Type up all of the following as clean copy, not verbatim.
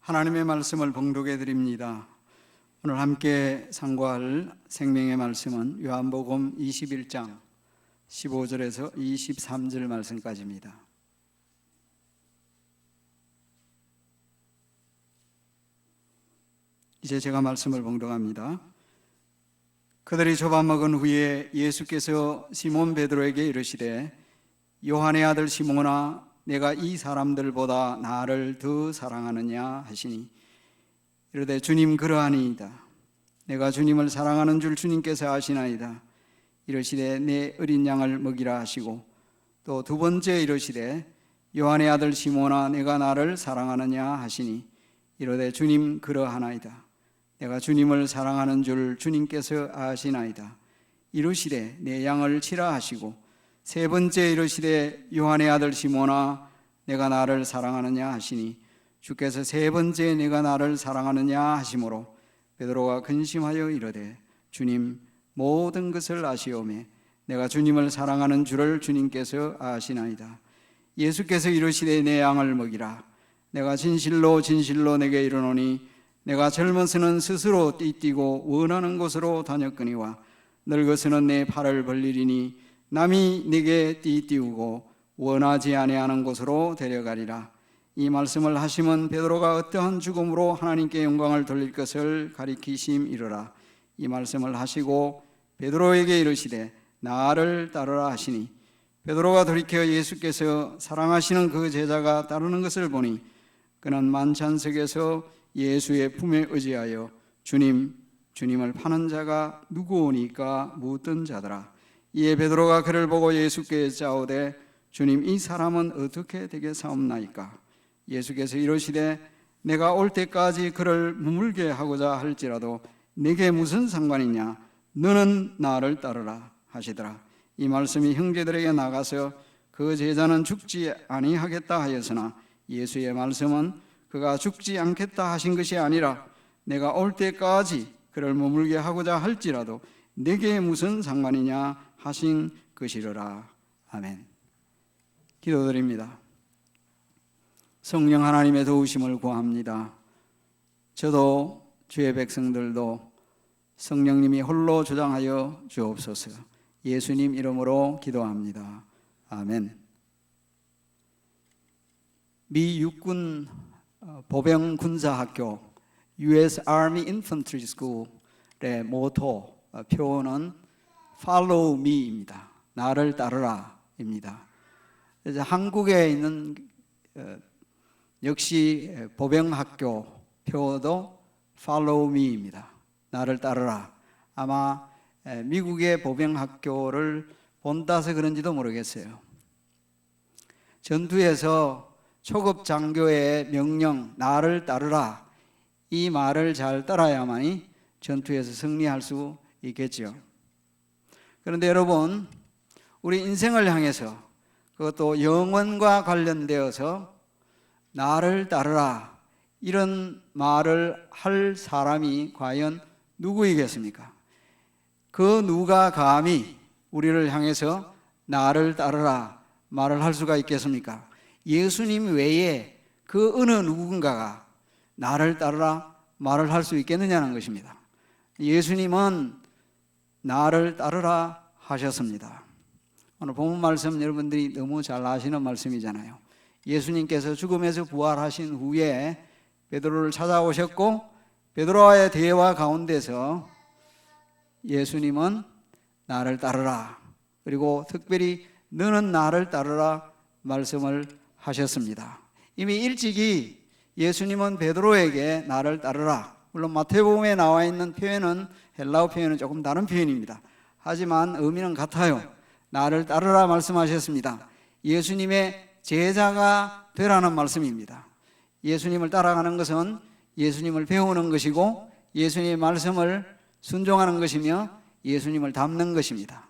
하나님의 말씀을 봉독해 드립니다. 오늘 함께 상고할 생명의 말씀은 요한복음 21장 15절에서 23절 말씀까지입니다. 이제 제가 말씀을 봉독합니다. 그들이 잡아먹은 후에 예수께서 시몬 베드로에게 이르시되 요한의 아들 시몬아, 내가 이 사람들보다 나를 더 사랑하느냐 하시니 이르되 주님 그러하니이다. 내가 주님을 사랑하는 줄 주님께서 아시나이다. 이르시되 내 어린 양을 먹이라 하시고 또 두 번째 이르시되 요한의 아들 시몬아, 내가 나를 사랑하느냐 하시니 이르되 주님 그러하나이다. 내가 주님을 사랑하는 줄 주님께서 아시나이다. 이르시되 내 양을 치라 하시고 세 번째 이르시되 요한의 아들 시몬아, 내가 나를 사랑하느냐 하시니 주께서 세 번째 내가 나를 사랑하느냐 하시므로 베드로가 근심하여 이르되 주님 모든 것을 아시오매 내가 주님을 사랑하는 줄을 주님께서 아시나이다. 예수께서 이르시되 내 양을 먹이라. 내가 진실로 진실로 내게 이르노니 내가 젊어서는 스스로 띠뛰고 원하는 곳으로 다녔거니와 늙어서는 내 팔을 벌리리니 남이 내게 띠띠우고 원하지 아니하는 곳으로 데려가리라. 이 말씀을 하시면 베드로가 어떠한 죽음으로 하나님께 영광을 돌릴 것을 가리키심이로라. 이 말씀을 하시고 베드로에게 이르시되 나를 따르라 하시니 베드로가 돌이켜 예수께서 사랑하시는 그 제자가 따르는 것을 보니 그는 만찬석에서 예수의 품에 의지하여 주님을 파는 자가 누구오니까 묻던 자더라. 이에 베드로가 그를 보고 예수께 여짜오되 주님 이 사람은 어떻게 되겠사옵나이까? 예수께서 이르시되 내가 올 때까지 그를 머물게 하고자 할지라도 내게 무슨 상관이냐? 너는 나를 따르라 하시더라. 이 말씀이 형제들에게 나가서 그 제자는 죽지 아니하겠다 하였으나 예수의 말씀은 그가 죽지 않겠다 하신 것이 아니라 내가 올 때까지 그를 머물게 하고자 할지라도 내게 무슨 상관이냐 하신 것이로라. 아멘. 기도드립니다. 성령 하나님의 도우심을 구합니다. 저도 주의 백성들도 성령님이 홀로 주장하여 주옵소서. 예수님 이름으로 기도합니다. 아멘. 미 육군 보병 군사학교 US Army Infantry School의 모토 표어는 Follow me입니다. 나를 따르라입니다. 이제 한국에 있는 역시 보병학교 표어도 Follow me입니다. 나를 따르라. 아마 미국의 보병학교를 본다서 그런지도 모르겠어요. 전투에서 초급 장교의 명령 나를 따르라, 이 말을 잘 따라야만이 전투에서 승리할 수 있겠죠. 그런데 여러분, 우리 인생을 향해서 그것도 영원과 관련되어서 나를 따르라 이런 말을 할 사람이 과연 누구이겠습니까? 그 누가 감히 우리를 향해서 나를 따르라 말을 할 수가 있겠습니까? 예수님 외에 그 어느 누군가가 나를 따르라 말을 할 수 있겠느냐는 것입니다. 예수님은 나를 따르라 하셨습니다. 오늘 본문 말씀 여러분들이 너무 잘 아시는 말씀이잖아요. 예수님께서 죽음에서 부활하신 후에 베드로를 찾아오셨고 베드로와의 대화 가운데서 예수님은 나를 따르라, 그리고 특별히 너는 나를 따르라 말씀을 하셨습니다. 이미 일찍이 예수님은 베드로에게 나를 따르라, 물론 마태복음에 나와 있는 표현은 헬라어 표현은 조금 다른 표현입니다. 하지만 의미는 같아요. 나를 따르라 말씀하셨습니다. 예수님의 제자가 되라는 말씀입니다. 예수님을 따라가는 것은 예수님을 배우는 것이고 예수님의 말씀을 순종하는 것이며 예수님을 닮는 것입니다.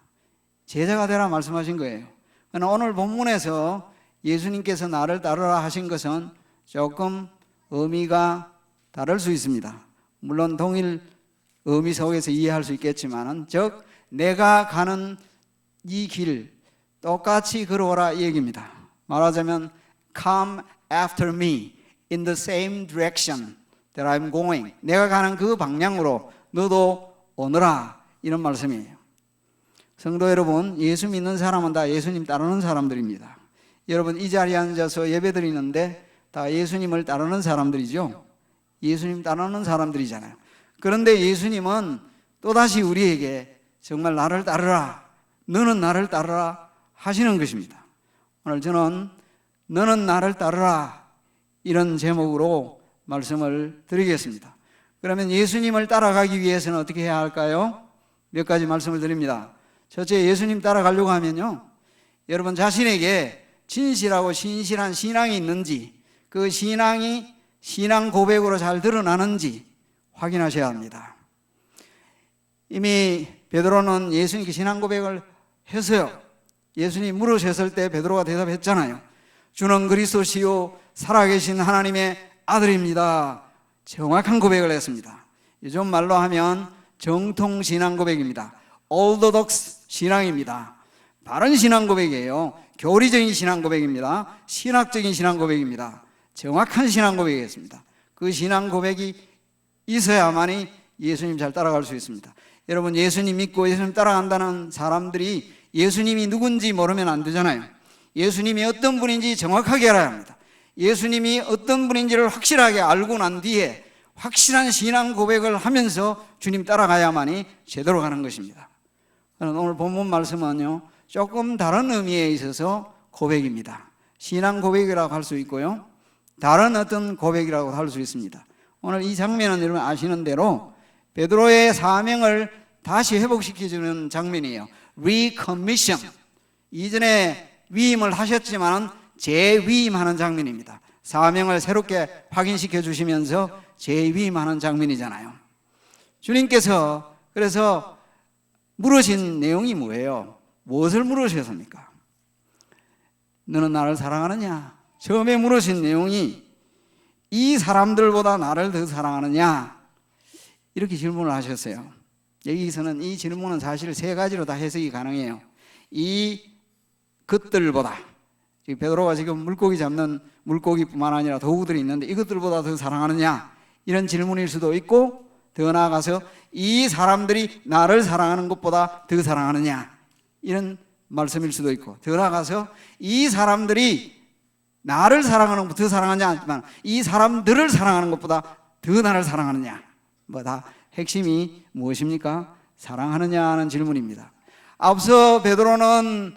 제자가 되라 말씀하신 거예요. 그러나 오늘 본문에서 예수님께서 나를 따르라 하신 것은 조금 의미가 다를 수 있습니다. 물론 동일 의미 속에서 이해할 수 있겠지만, 즉 내가 가는 이 길 똑같이 걸어오라 이 얘기입니다. 말하자면 come after me, in the same direction that I'm going. 내가 가는 그 방향으로 너도 오너라. 이런 말씀이에요. 성도 여러분, 예수 믿는 사람은 다 예수님 따르는 사람들입니다. 여러분 이 자리에 앉아서 예배드리는데 다 예수님을 따르는 사람들이죠. 예수님 따르는 사람들이잖아요. 그런데 예수님은 또다시 우리에게 정말 나를 따르라, 너는 나를 따르라 하시는 것입니다. 오늘 저는 너는 나를 따르라 이런 제목으로 말씀을 드리겠습니다. 그러면 예수님을 따라가기 위해서는 어떻게 해야 할까요? 몇 가지 말씀을 드립니다. 첫째, 예수님 따라가려고 하면요, 여러분 자신에게 진실하고 신실한 신앙이 있는지, 그 신앙이 신앙 고백으로 잘 드러나는지 확인하셔야 합니다. 이미 베드로는 예수님께 신앙 고백을 했어요. 예수님이 물으셨을 때 베드로가 대답했잖아요. 주는 그리스도시요 살아계신 하나님의 아들입니다. 정확한 고백을 했습니다. 요즘 말로 하면 정통 신앙 고백입니다. orthodox 신앙입니다. 바른 신앙 고백이에요. 교리적인 신앙 고백입니다. 신학적인 신앙 고백입니다. 정확한 신앙 고백이겠습니다. 그 신앙 고백이 있어야만이 예수님 잘 따라갈 수 있습니다. 여러분 예수님 믿고 예수님 따라간다는 사람들이 예수님이 누군지 모르면 안 되잖아요. 예수님이 어떤 분인지 정확하게 알아야 합니다. 예수님이 어떤 분인지를 확실하게 알고 난 뒤에 확실한 신앙 고백을 하면서 주님 따라가야만이 제대로 가는 것입니다. 오늘 본문 말씀은요, 조금 다른 의미에 있어서 고백입니다. 신앙 고백이라고 할 수 있고요, 다른 어떤 고백이라고 할 수 있습니다. 오늘 이 장면은 여러분 아시는 대로 베드로의 사명을 다시 회복시켜주는 장면이에요. Recommission. 이전에 위임을 하셨지만 재위임하는 장면입니다. 사명을 새롭게 확인시켜 주시면서 재위임하는 장면이잖아요. 주님께서 그래서 물으신 내용이 뭐예요? 무엇을 물으셨습니까? 너는 나를 사랑하느냐? 처음에 물으신 내용이 이 사람들보다 나를 더 사랑하느냐? 이렇게 질문을 하셨어요. 여기서는 이 질문은 사실 세 가지로 다 해석이 가능해요. 이 것들보다, 베드로가 지금 물고기 잡는 물고기뿐만 아니라 도구들이 있는데 이것들보다 더 사랑하느냐? 이런 질문일 수도 있고, 더 나아가서 이 사람들이 나를 사랑하는 것보다 더 사랑하느냐? 이런 말씀일 수도 있고, 더 나아가서 이 사람들이 나를 사랑하는 것보다 더 사랑하느냐 하지만 이 사람들을 사랑하는 것보다 더 나를 사랑하느냐? 뭐 다 핵심이 무엇입니까? 사랑하느냐 하는 질문입니다. 앞서 베드로는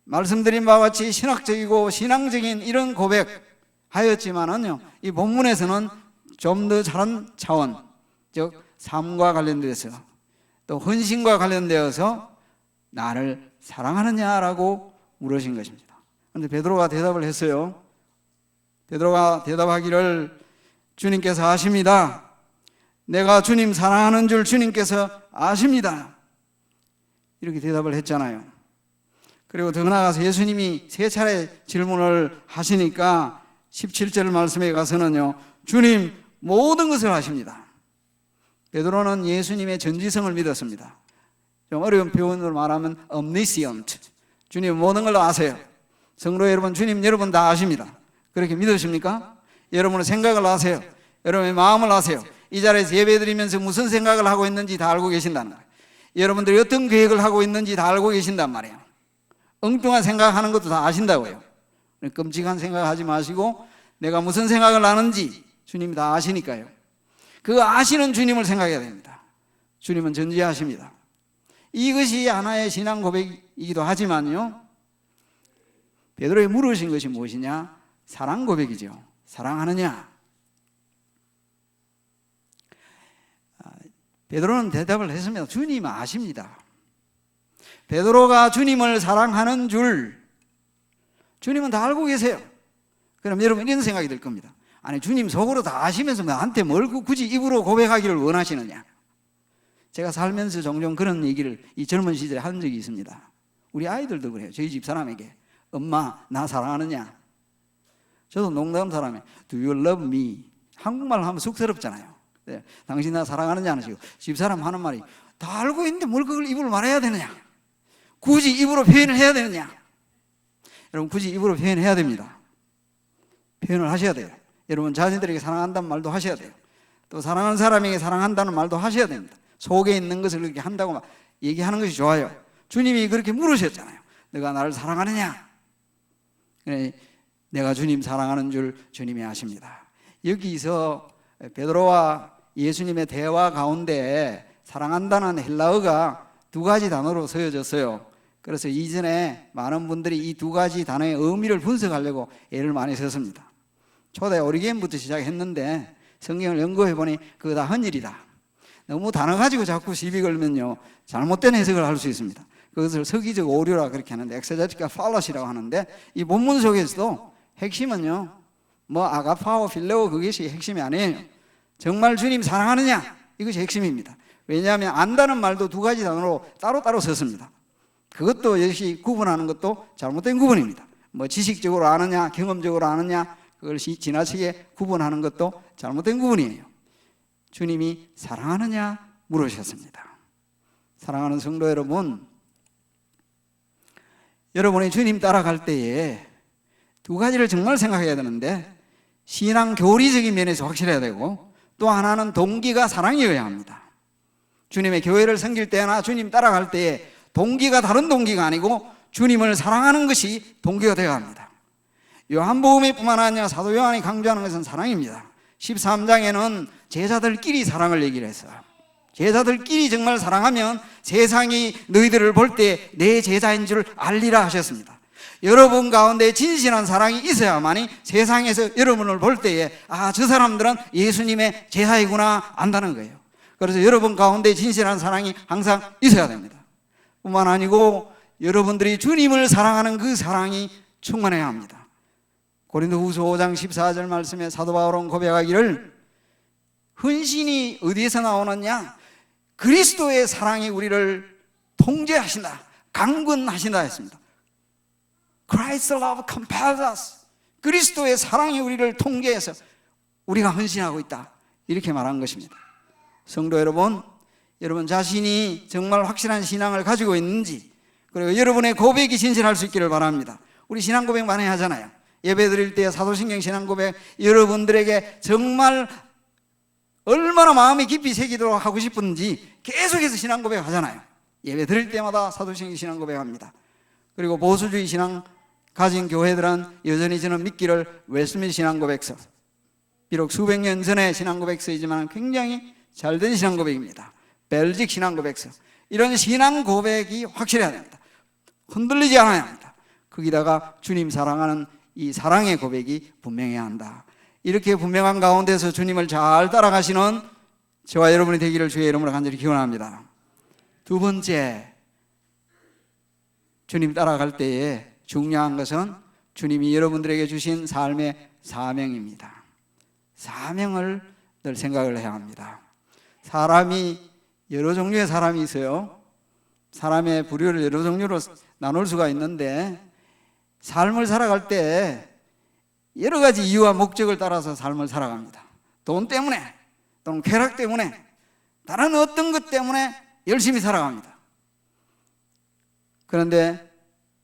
말씀드린 바와 같이 신학적이고 신앙적인 이런 고백하였지만은요, 이 본문에서는 좀 더 다른 차원, 즉 삶과 관련돼서 또 헌신과 관련되어서 나를 사랑하느냐라고 물으신 것입니다. 그런데 베드로가 대답을 했어요. 베드로가 대답하기를 주님께서 아십니다. 내가 주님 사랑하는 줄 주님께서 아십니다. 이렇게 대답을 했잖아요. 그리고 더 나아가서 예수님이 세 차례 질문을 하시니까 17절 말씀에 가서는요, 주님 모든 것을 아십니다. 베드로는 예수님의 전지성을 믿었습니다. 좀 어려운 표현으로 말하면 omniscient. 주님 모든 걸 아세요. 성도 여러분, 주님 여러분 다 아십니다. 그렇게 믿으십니까? 여러분의 생각을 아세요. 여러분의 마음을 아세요. 이 자리에서 예배드리면서 무슨 생각을 하고 있는지 다 알고 계신단 말이에요. 여러분들이 어떤 계획을 하고 있는지 다 알고 계신단 말이에요. 엉뚱한 생각하는 것도 다 아신다고요. 끔찍한 생각하지 마시고 내가 무슨 생각을 하는지 주님이 다 아시니까요. 그 아시는 주님을 생각해야 됩니다. 주님은 전지하십니다. 이것이 하나의 신앙 고백이기도 하지만요, 베드로에 물으신 것이 무엇이냐? 사랑 고백이죠. 사랑하느냐? 베드로는 대답을 했습니다. 주님 아십니다. 베드로가 주님을 사랑하는 줄 주님은 다 알고 계세요. 그럼 여러분 이런 생각이 들 겁니다. 아니 주님 속으로 다 아시면서 나한테 뭘 굳이 입으로 고백하기를 원하시느냐? 제가 살면서 종종 그런 얘기를 이 젊은 시절에 한 적이 있습니다. 우리 아이들도 그래요. 저희 집 사람에게 엄마 나 사랑하느냐? 저도 농담 사람에 Do you love me? 한국말 하면 쑥스럽잖아요. 네, 당신 나 사랑하느냐 하시고 집사람 하는 말이 다 알고 있는데 뭘 그걸 입으로 말해야 되느냐? 굳이 입으로 표현을 해야 되느냐? 여러분 굳이 입으로 표현해야 됩니다. 표현을 하셔야 돼요. 여러분 자신들에게 사랑한다는 말도 하셔야 돼요. 또 사랑하는 사람에게 사랑한다는 말도 하셔야 됩니다. 속에 있는 것을 그렇게 한다고 얘기하는 것이 좋아요. 주님이 그렇게 물으셨잖아요. 너가 나를 사랑하느냐? 내가 주님 사랑하는 줄 주님이 아십니다. 여기서 베드로와 예수님의 대화 가운데 사랑한다는 헬라어가 두 가지 단어로 쓰여졌어요. 그래서 이전에 많은 분들이 이 두 가지 단어의 의미를 분석하려고 애를 많이 썼습니다. 초대 오리겐부터 시작했는데 성경을 연구해 보니 그거 다 헛일이다. 너무 단어 가지고 자꾸 시비 걸면요 잘못된 해석을 할 수 있습니다. 그것을 서기적 오류라 그렇게 하는데 엑세제티컬 팔러시라고 하는데 이 본문 속에서도 핵심은요 뭐 아가파오 필레오 그것이 핵심이 아니에요. 정말 주님 사랑하느냐 이것이 핵심입니다. 왜냐하면 안다는 말도 두 가지 단어로 따로따로 썼습니다. 그것도 역시 구분하는 것도 잘못된 구분입니다. 뭐 지식적으로 아느냐 경험적으로 아느냐 그걸 지나치게 구분하는 것도 잘못된 구분이에요. 주님이 사랑하느냐 물으셨습니다. 사랑하는 성도 여러분, 여러분이 주님 따라갈 때에 두 가지를 정말 생각해야 되는데 신앙 교리적인 면에서 확실해야 되고 또 하나는 동기가 사랑이어야 합니다. 주님의 교회를 섬길 때나 주님 따라갈 때에 동기가 다른 동기가 아니고 주님을 사랑하는 것이 동기가 되어야 합니다. 요한복음에 뿐만 아니라 사도 요한이 강조하는 것은 사랑입니다. 13장에는 제자들끼리 사랑을 얘기를 했어요. 제자들끼리 정말 사랑하면 세상이 너희들을 볼 때 내 제자인 줄 알리라 하셨습니다. 여러분 가운데 진실한 사랑이 있어야만이 세상에서 여러분을 볼 때에 저 사람들은 예수님의 제자이구나 안다는 거예요. 그래서 여러분 가운데 진실한 사랑이 항상 있어야 됩니다. 뿐만 아니고 여러분들이 주님을 사랑하는 그 사랑이 충만해야 합니다. 고린도후서 5장 14절 말씀에 사도 바울은 고백하기를 헌신이 어디에서 나오느냐? 그리스도의 사랑이 우리를 통제하신다, 강권하신다 했습니다. Christ's love compels us. 그리스도의 사랑이 우리를 통제해서 우리가 헌신하고 있다 이렇게 말한 것입니다. 성도 여러분, 여러분 자신이 정말 확실한 신앙을 가지고 있는지 그리고 여러분의 고백이 진실할 수 있기를 바랍니다. 우리 신앙 고백 많이 하잖아요. 예배 드릴 때 사도신경 신앙 고백 여러분들에게 정말 얼마나 마음이 깊이 새기도록 하고 싶은지 계속해서 신앙 고백 하잖아요. 예배 드릴 때마다 사도신경 신앙 고백합니다. 그리고 보수주의 신앙 가진 교회들은 여전히 저는 믿기를 웨스트민스터 신앙 고백서, 비록 수백 년 전의 신앙 고백서이지만 굉장히 잘된 신앙 고백입니다. 벨직 신앙 고백서, 이런 신앙 고백이 확실해야 됩니다. 흔들리지 않아야 합니다. 거기다가 주님 사랑하는 이 사랑의 고백이 분명해야 한다. 이렇게 분명한 가운데서 주님을 잘 따라가시는 저와 여러분이 되기를 주의 이름으로 간절히 기원합니다. 두 번째, 주님 따라갈 때에 중요한 것은 주님이 여러분들에게 주신 삶의 사명입니다. 사명을 늘 생각을 해야 합니다. 사람이 여러 종류의 사람이 있어요. 사람의 부류를 여러 종류로 나눌 수가 있는데 삶을 살아갈 때 여러 가지 이유와 목적을 따라서 삶을 살아갑니다. 돈 때문에 또는 쾌락 때문에 다른 어떤 것 때문에 열심히 살아갑니다. 그런데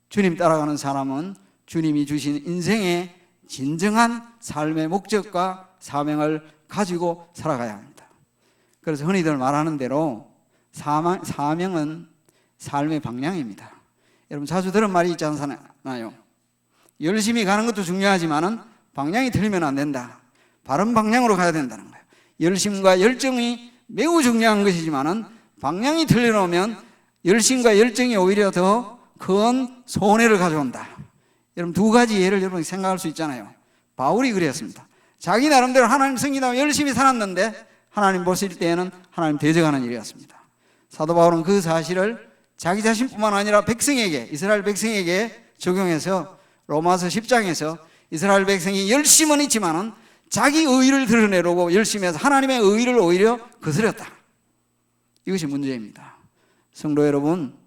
주님 따라가는 사람은 주님이 주신 인생의 진정한 삶의 목적과 사명을 가지고 살아가야 합니다. 그래서 흔히들 말하는 대로 사명은 삶의 방향입니다. 여러분 자주 들은 말이 있지 않나요? 열심히 가는 것도 중요하지만 방향이 틀리면 안 된다. 바른 방향으로 가야 된다는 거예요. 열심과 열정이 매우 중요한 것이지만 방향이 틀려놓으면 열심과 열정이 오히려 더 큰 손해를 가져온다. 여러분 두 가지 예를 여러분 생각할 수 있잖아요. 바울이 그랬습니다. 자기 나름대로 하나님 섬기다가 열심히 살았는데 하나님 보실 때에는 하나님 대적하는 일이었습니다. 사도 바울은 그 사실을 자기 자신뿐만 아니라 백성에게, 이스라엘 백성에게 적용해서 로마서 10장에서 이스라엘 백성이 열심은 있지만은 자기 의의를 드러내려고 열심히 해서 하나님의 의의를 오히려 거스렸다. 이것이 문제입니다. 성도 여러분,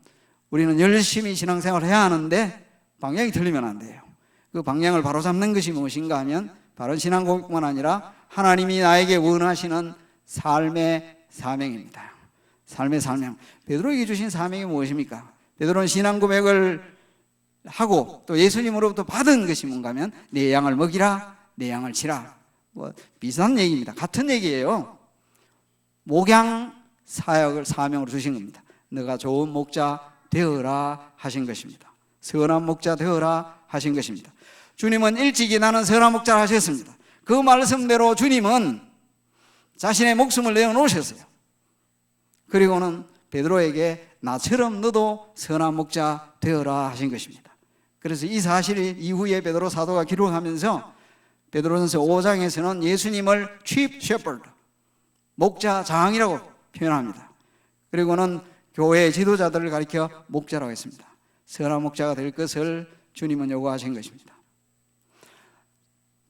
우리는 열심히 신앙생활을 해야 하는데 방향이 틀리면 안 돼요. 그 방향을 바로잡는 것이 무엇인가 하면 바른 신앙 고백뿐만 아니라 하나님이 나에게 원하시는 삶의 사명입니다. 삶의 사명. 베드로에게 주신 사명이 무엇입니까? 베드로는 신앙 고백을 하고 또 예수님으로부터 받은 것이 뭔가 하면 내 양을 먹이라, 내 양을 치라. 비슷한 얘기입니다. 같은 얘기예요. 목양 사역을 사명으로 주신 겁니다. 너가 좋은 목자 되어라 하신 것입니다. 선한 목자 되어라 하신 것입니다. 주님은 일찍이 나는 선한 목자를 하셨습니다. 그 말씀대로 주님은 자신의 목숨을 내어놓으셨어요. 그리고는 베드로에게 나처럼 너도 선한 목자 되어라 하신 것입니다. 그래서 이 사실 이후에 베드로 사도가 기록하면서 베드로전서 5장에서는 예수님을 chief shepherd, 목자 장이라고 표현합니다. 그리고는 교회 지도자들을 가리켜 목자라고 했습니다. 선한 목자가 될 것을 주님은 요구하신 것입니다.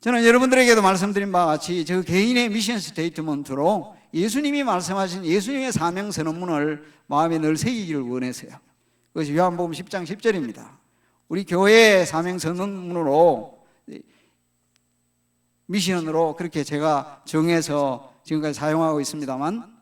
저는 여러분들에게도 말씀드린 바와 같이 저 개인의 미션 스테이트먼트로 예수님이 말씀하신 예수님의 사명 선언문을 마음에 늘 새기기를 원해서요. 그것이 요한복음 10장 10절입니다. 우리 교회의 사명 선언문으로 미션으로 그렇게 제가 정해서 지금까지 사용하고 있습니다만,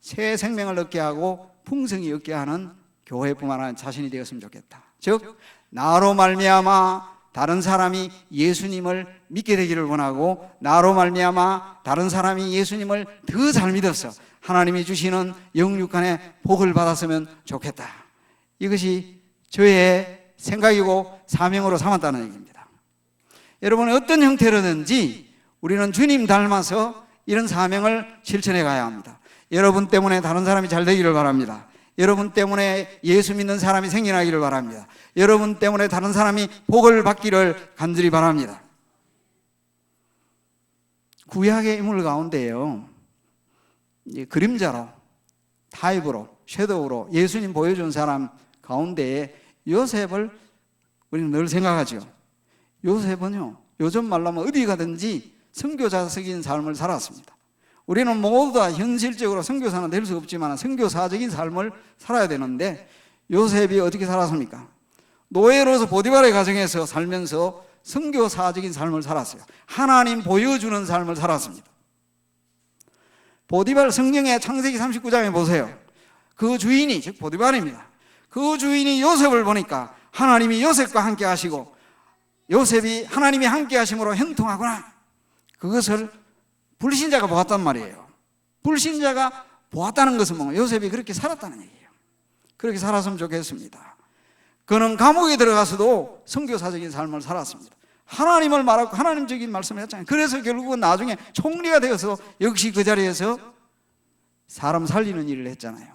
새 생명을 얻게 하고 풍성히 얻게 하는 교회뿐만 아니라 자신이 되었으면 좋겠다. 즉 나로 말미암아 다른 사람이 예수님을 믿게 되기를 원하고, 나로 말미암아 다른 사람이 예수님을 더 잘 믿어서 하나님이 주시는 영육간의 복을 받았으면 좋겠다. 이것이 저의 생각이고 사명으로 삼았다는 얘기입니다. 여러분, 어떤 형태로든지 우리는 주님 닮아서 이런 사명을 실천해 가야 합니다. 여러분 때문에 다른 사람이 잘 되기를 바랍니다. 여러분 때문에 예수 믿는 사람이 생겨나기를 바랍니다. 여러분 때문에 다른 사람이 복을 받기를 간절히 바랍니다. 구약의 인물 가운데요, 그림자로, 타입으로, 섀도우로 예수님 보여준 사람 가운데에 요셉을 우리는 늘 생각하죠. 요셉은요, 요즘 말로 하면 어디 가든지 선교사적인 삶을 살았습니다. 우리는 모두 다 현실적으로 선교사는 될 수 없지만 선교사적인 삶을 살아야 되는데, 요셉이 어떻게 살았습니까? 노예로서 보디발의 가정에서 살면서 선교사적인 삶을 살았어요. 하나님 보여주는 삶을 살았습니다. 보디발, 성경의 창세기 39장에 보세요. 그 주인이, 즉 보디발입니다. 그 주인이 요셉을 보니까 하나님이 요셉과 함께 하시고 요셉이 하나님이 함께 하심으로 형통하구나, 그것을 불신자가 보았단 말이에요. 불신자가 보았다는 것은 뭔가 요셉이 그렇게 살았다는 얘기예요. 그렇게 살았으면 좋겠습니다. 그는 감옥에 들어가서도 선교사적인 삶을 살았습니다. 하나님을 말하고 하나님적인 말씀을 했잖아요. 그래서 결국은 나중에 총리가 되어서 역시 그 자리에서 사람 살리는 일을 했잖아요.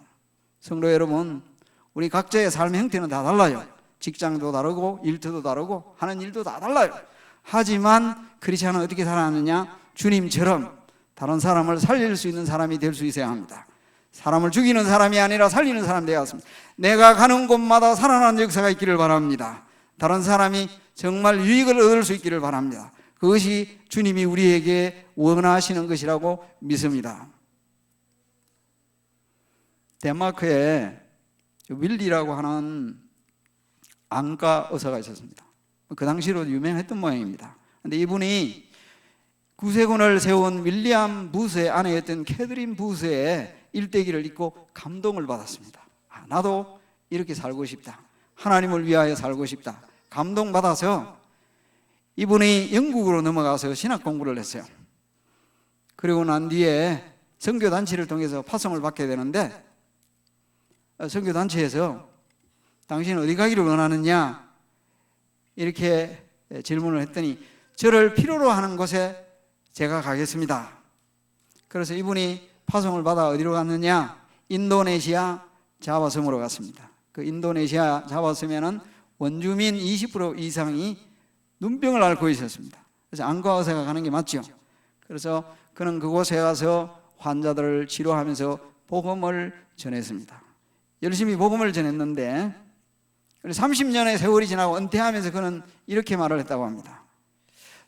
성도 여러분, 우리 각자의 삶의 형태는 다 달라요. 직장도 다르고 일터도 다르고 하는 일도 다 달라요. 하지만 크리스찬은 어떻게 살아가느냐? 주님처럼 다른 사람을 살릴 수 있는 사람이 될 수 있어야 합니다. 사람을 죽이는 사람이 아니라 살리는 사람이 되어야 합니다. 내가 가는 곳마다 살아나는 역사가 있기를 바랍니다. 다른 사람이 정말 유익을 얻을 수 있기를 바랍니다. 그것이 주님이 우리에게 원하시는 것이라고 믿습니다. 덴마크에 윌리라고 하는 안과 의사가 있었습니다. 그 당시로 유명했던 모양입니다. 그런데 이분이 구세군을 세운 윌리엄 부스의 아내였던 캐드린 부스의 일대기를 읽고 감동을 받았습니다. 나도 이렇게 살고 싶다. 하나님을 위하여 살고 싶다. 감동받아서 이분이 영국으로 넘어가서 신학 공부를 했어요. 그리고 난 뒤에 선교단체를 통해서 파송을 받게 되는데, 선교단체에서 당신은 어디 가기를 원하느냐 이렇게 질문을 했더니, 저를 필요로 하는 곳에 제가 가겠습니다. 그래서 이분이 파송을 받아 어디로 갔느냐? 인도네시아 자바섬으로 갔습니다. 그 인도네시아 자바섬에는 원주민 20% 이상이 눈병을 앓고 있었습니다. 그래서 안과 의사가 가는 게 맞죠. 그래서 그는 그곳에 가서 환자들을 치료하면서 복음을 전했습니다. 열심히 복음을 전했는데 30년의 세월이 지나고 은퇴하면서 그는 이렇게 말을 했다고 합니다.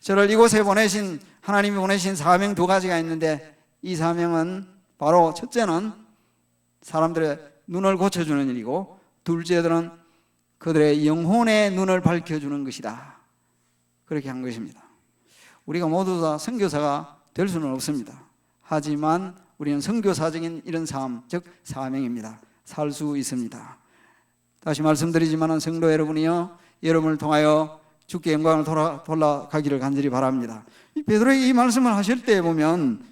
저를 이곳에 보내신, 하나님이 보내신 사명 두 가지가 있는데, 이 사명은 바로 첫째는 사람들의 눈을 고쳐주는 일이고, 둘째는 그들의 영혼의 눈을 밝혀주는 것이다. 그렇게 한 것입니다. 우리가 모두 다 선교사가 될 수는 없습니다. 하지만 우리는 선교사적인 이런 삶, 즉 사명입니다. 살 수 있습니다. 다시 말씀드리지만 성도 여러분이요, 여러분을 통하여 주께 영광을 돌아가기를 간절히 바랍니다. 베드로에게 이 말씀을 하실 때 보면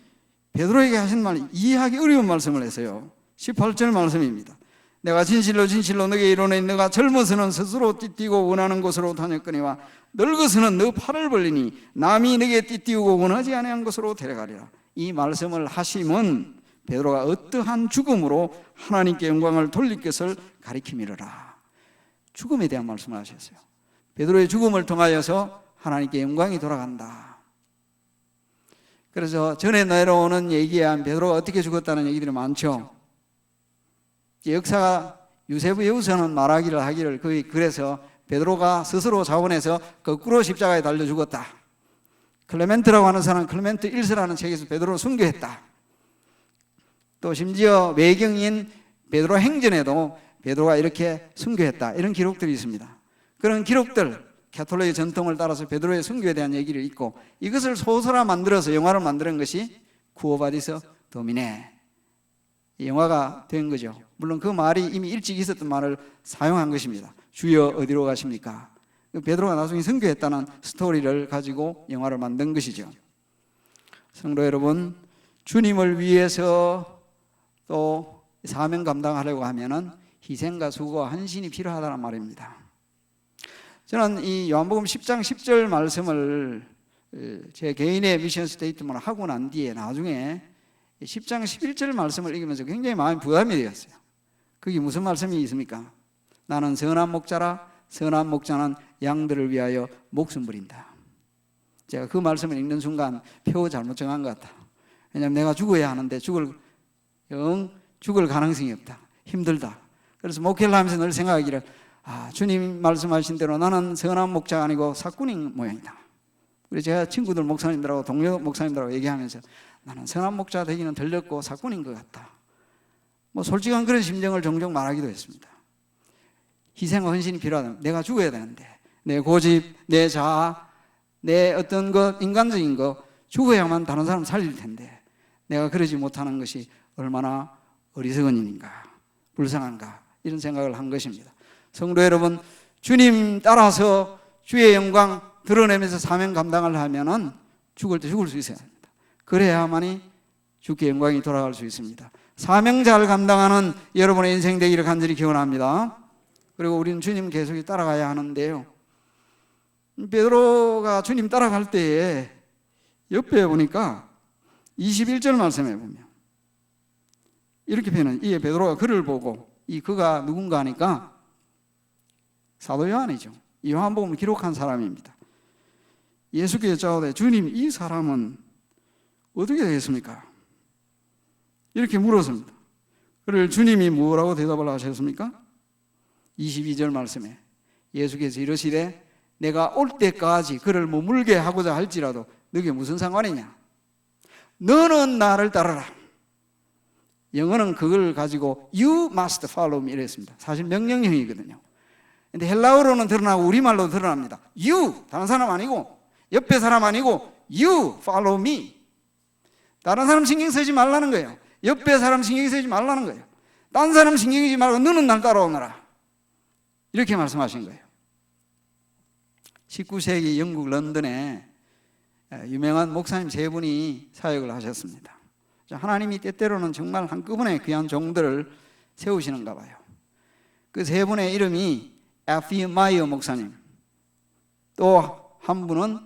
베드로에게 하신 말, 이해하기 어려운 말씀을 했어요. 18절 말씀입니다. 내가 진실로 진실로 너에게 이르노니 너가 젊어서는 스스로 띠띠고 원하는 곳으로 다녔거니와 늙어서는 너 팔을 벌리니 남이 너에게 띠띠우고 원하지 아니한 곳으로 데려가리라. 이 말씀을 하심은 베드로가 어떠한 죽음으로 하나님께 영광을 돌릴 것을 가리킴이로라. 죽음에 대한 말씀을 하셨어요. 베드로의 죽음을 통하여서 하나님께 영광이 돌아간다. 그래서 전에 내려오는 얘기에 의한 베드로가 어떻게 죽었다는 얘기들이 많죠. 역사가 유세부에서는 말하기를 하기를 그래서 베드로가 스스로 자원해서 거꾸로 십자가에 달려 죽었다. 클레멘트라고 하는 사람은 클레멘트 1서라는 책에서 베드로를 순교했다. 또 심지어 외경인 베드로 행전에도 베드로가 이렇게 순교했다. 이런 기록들이 있습니다. 그런 기록들, 가톨릭의 전통을 따라서 베드로의 순교에 대한 얘기를 있고, 이것을 소설화 만들어서 영화를 만드는 것이 쿠오바디스 도미네, 이 영화가 된 거죠. 물론 그 말이 이미 일찍 있었던 말을 사용한 것입니다. 주여 어디로 가십니까? 베드로가 나중에 순교했다는 스토리를 가지고 영화를 만든 것이죠. 성도 여러분, 주님을 위해서 또 사명 감당하려고 하면은 희생과 수고와 헌신이 필요하다는 말입니다. 저는 이 요한복음 10장 10절 말씀을 제 개인의 미션 스테이트먼을 하고 난 뒤에 나중에 10장 11절 말씀을 읽으면서 굉장히 마음이 부담이 되었어요. 그게 무슨 말씀이 있습니까? 나는 선한 목자라, 선한 목자는 양들을 위하여 목숨 버린다. 제가 그 말씀을 읽는 순간 표 잘못 정한 것 같다. 왜냐하면 내가 죽어야 하는데 죽을 가능성이 없다. 힘들다. 그래서 목회를 하면서 늘 생각하기를, 주님 말씀하신 대로 나는 선한 목자가 아니고 사꾼인 모양이다. 그래서 제가 친구들 목사님들하고 동료 목사님들하고 얘기하면서 나는 선한 목자 되기는 들렸고 사꾼인 것 같다. 솔직한 그런 심정을 종종 말하기도 했습니다. 희생과 헌신이 필요하다. 내가 죽어야 되는데 내 고집, 내 자아, 내 어떤 것, 인간적인 것 죽어야만 다른 사람 살릴 텐데 내가 그러지 못하는 것이 얼마나 어리석은 일인가, 불쌍한가, 이런 생각을 한 것입니다. 성도 여러분, 주님 따라서 주의 영광 드러내면서 사명 감당을 하면은 죽을 때 죽을 수 있어야 합니다. 그래야만이 주께 영광이 돌아갈 수 있습니다. 사명 잘 감당하는 여러분의 인생 되기를 간절히 기원합니다. 그리고 우리는 주님 계속 따라가야 하는데요, 베드로가 주님 따라갈 때에 옆에 보니까 21절 말씀에 보면 이렇게 표현해요. 이에 베드로가 그를 보고, 이 그가 누군가 하니까 사도 요한이죠. 이 요한복음을 기록한 사람입니다. 예수께 여짜오되 주님, 이 사람은 어떻게 되겠습니까? 이렇게 물었습니다. 그를 주님이 뭐라고 대답을 하셨습니까? 22절 말씀에 예수께서 이르시되 내가 올 때까지 그를 머물게 하고자 할지라도 너게 무슨 상관이냐? 너는 나를 따르라. 영어는 그걸 가지고 You must follow me 이랬습니다. 사실 명령형이거든요. 근데 헬라어로는 드러나고 우리말로 드러납니다. You, 다른 사람 아니고 옆에 사람 아니고 You follow me. 다른 사람 신경 쓰지 말라는 거예요. 옆에 사람 신경 쓰지 말라는 거예요. 딴 사람 신경 쓰지 말고 너는 날 따라오너라. 이렇게 말씀하신 거예요. 19세기 영국 런던에 유명한 목사님 세 분이 사역을 하셨습니다. 하나님이 때때로는 정말 한꺼번에 귀한 종들을 세우시는가 봐요. 그 세 분의 이름이 F.E. 마이어 목사님, 또 한 분은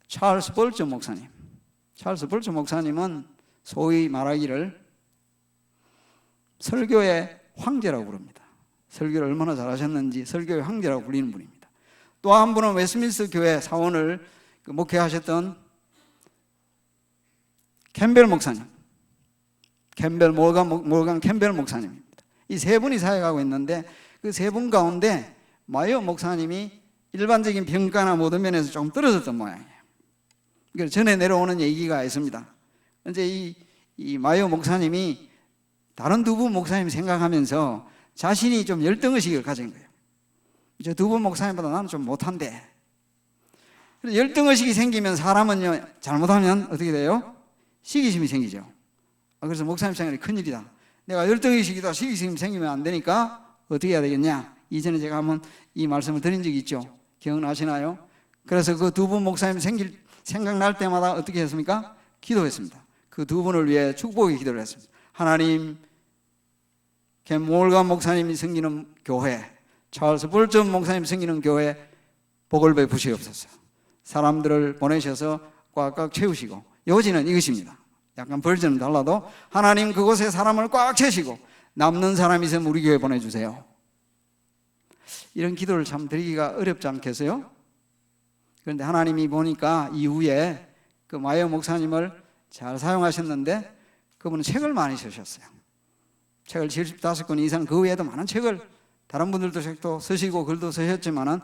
찰스 벌저 목사님. 찰스 벌저 목사님은 소위 말하기를 설교의 황제라고 부릅니다. 설교를 얼마나 잘하셨는지 설교의 황제라고 불리는 분입니다. 또 한 분은 웨스트민스터 교회 사원을 목회하셨던 캠벨 목사님, 몰간 캠벨 목사님입니다. 이 세 분이 사역하고 있는데 그 세 분 가운데 마이어 목사님이 일반적인 평가나 모든 면에서 좀 떨어졌던 모양이에요. 그래서 전에 내려오는 얘기가 있습니다. 이제 이 마이어 목사님이 다른 두 분 목사님 생각하면서 자신이 좀 열등의식을 가진 거예요. 저 두 분 목사님보다 나는 좀 못한데. 그래서 열등의식이 생기면 사람은요, 잘못하면 어떻게 돼요? 시기심이 생기죠. 그래서 목사님 생각이 큰일이다. 내가 열등의식이다, 시기심이 생기면 안 되니까 어떻게 해야 되겠냐? 이전에 제가 한번 이 말씀을 드린 적이 있죠. 기억나시나요? 그래서 그 두 분 목사님 생각날 때마다 어떻게 했습니까? 기도했습니다. 그 두 분을 위해 축복의 기도를 했습니다. 하나님, ken 몰간 목사님이 섬기는 교회, 찰스 볼전 목사님 섬기는 교회 복을 베푸시옵소서. 사람들을 보내셔서 꽉꽉 채우시고, 요지는 이것입니다. 약간 버전은 달라도 하나님 그곳에 사람을 꽉 채시고 남는 사람이 있으면 우리 교회 보내주세요. 이런 기도를 참 드리기가 어렵지 않겠어요? 그런데 하나님이 보니까 이후에 그 마이어 목사님을 잘 사용하셨는데 그분은 책을 많이 쓰셨어요. 책을 75권 이상, 그 외에도 많은 책을, 다른 분들도 책도 쓰시고 글도 쓰셨지만은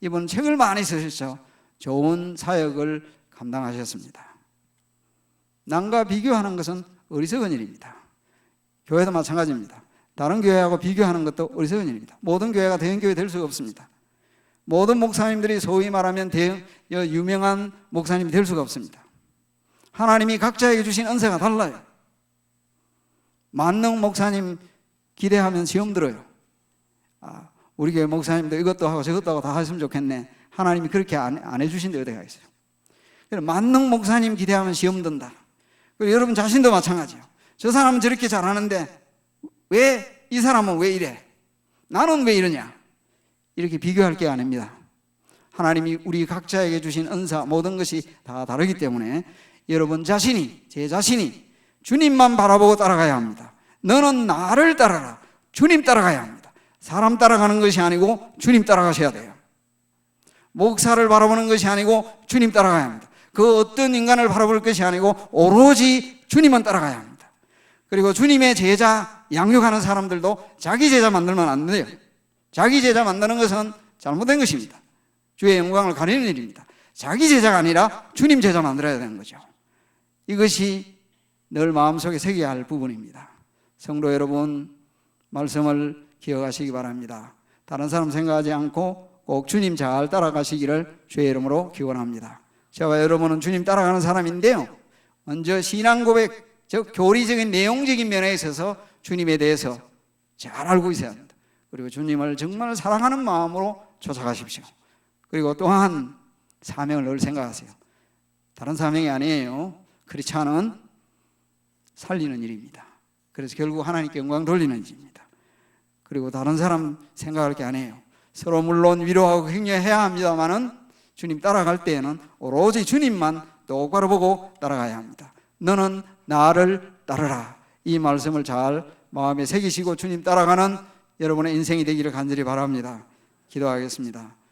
이분은 책을 많이 쓰셨죠. 좋은 사역을 감당하셨습니다. 남과 비교하는 것은 어리석은 일입니다. 교회도 마찬가지입니다. 다른 교회하고 비교하는 것도 어리석은 일입니다. 모든 교회가 대형교회 될 수가 없습니다. 모든 목사님들이 소위 말하면 유명한 목사님이 될 수가 없습니다. 하나님이 각자에게 주신 은사가 달라요. 만능 목사님 기대하면 시험 들어요. 우리 교회 목사님도 이것도 하고 저것도 하고 다 했으면 좋겠네. 하나님이 그렇게 안 해주신 데 어디가 있어요? 만능 목사님 기대하면 시험 든다. 그리고 여러분 자신도 마찬가지예요. 저 사람은 저렇게 잘하는데 왜 이 사람은 왜 이래? 나는 왜 이러냐? 이렇게 비교할 게 아닙니다. 하나님이 우리 각자에게 주신 은사 모든 것이 다 다르기 때문에 여러분 자신이, 제 자신이 주님만 바라보고 따라가야 합니다. 너는 나를 따라라. 주님 따라가야 합니다. 사람 따라가는 것이 아니고 주님 따라가셔야 돼요. 목사를 바라보는 것이 아니고 주님 따라가야 합니다. 그 어떤 인간을 바라볼 것이 아니고 오로지 주님만 따라가야 합니다. 그리고 주님의 제자 양육하는 사람들도 자기 제자 만들면 안 돼요. 자기 제자 만드는 것은 잘못된 것입니다. 주의 영광을 가리는 일입니다. 자기 제자가 아니라 주님 제자 만들어야 되는 거죠. 이것이 늘 마음속에 새겨야 할 부분입니다. 성도 여러분, 말씀을 기억하시기 바랍니다. 다른 사람 생각하지 않고 꼭 주님 잘 따라가시기를 주의 이름으로 기원합니다. 저와 여러분은 주님 따라가는 사람인데요, 먼저 신앙 고백, 즉 교리적인 내용적인 면에 있어서 주님에 대해서 잘 알고 있어야 합니다. 그리고 주님을 정말 사랑하는 마음으로 쫓아가십시오. 그리고 또한 사명을 늘 생각하세요. 다른 사명이 아니에요. 크리스찬은 살리는 일입니다. 그래서 결국 하나님께 영광 돌리는 일입니다. 그리고 다른 사람 생각할 게 아니에요. 서로 물론 위로하고 격려해야 합니다만은 주님 따라갈 때에는 오로지 주님만 똑바로 보고 따라가야 합니다. 너는 나를 따르라. 이 말씀을 잘 마음에 새기시고 주님 따라가는 여러분의 인생이 되기를 간절히 바랍니다. 기도하겠습니다.